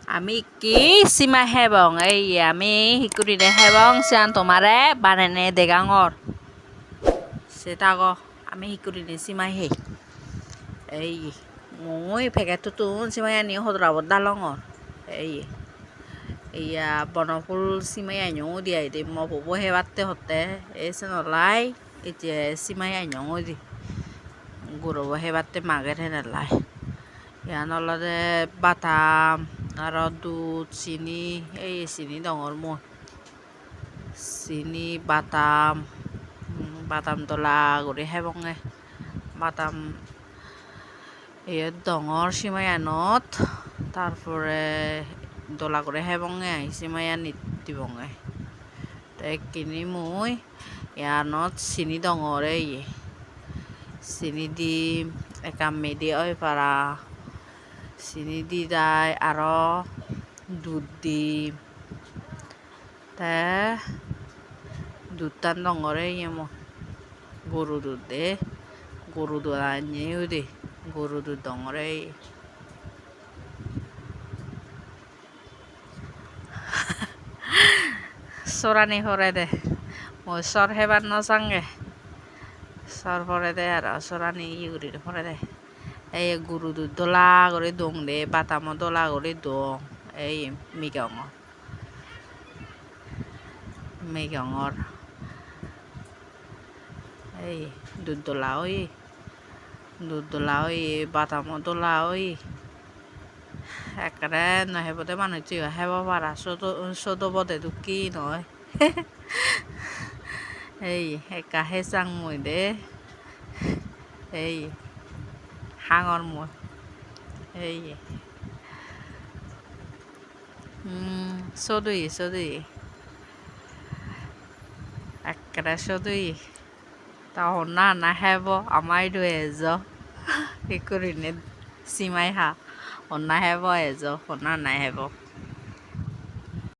আমি কি sima hebong আমি হিকুরিনে hebong sian tomare banane degangor setago আমি হিকুরিনে sima he এই মই পেকেটটো তুন sima ani hodrabot dalongor iya বনফুল sima anyong di aide mo bobo hebatte hotte esenolai ite sima anyong di guro hebatte mager henalai ইয়ান অলরে বাদাম আর দুধ চিনি চিনি ডঙর মই চিনি বাদাম দলা করে হেবঙে বাদাম ডঙর সিমায়ানত তারপরে দলা করে হেবঙে সিমায়া নিত দিবঙে তাই কিনি মই ইয়ানত চিনি ডঙরে চিনি দি একাম মেদি ওই পারা চিনি দি যায় আৰু দুধ দি তে দুধটান ডঙৰে মই গৰু দুধ দে গৰু দুধ আনিও দে গৰু দুধ ডঙৰে চৰানি সৰে দে মই চৰ হেবাৰ নচাংগে চৰ ফৰে দে আৰু চৰানি ইউৰি ফৰে দে এই গরু দুধ দলা করে দং দে বাতামো দলা করে দং এই মেঘঙর এই দুধ দলা ওই বাতামো দলা ওই একবারে নহেবতে মানুষ হেব পারা চোদ বদে দুঃখী নয় এই একা হেচাং মই দে এই হাঙর মই এই চদুই একেবারে চদুই তাহর না হেব আমাই দু এজ কি করিনে সিমাই হা অন্না হেব এজ অন্না নাই হেব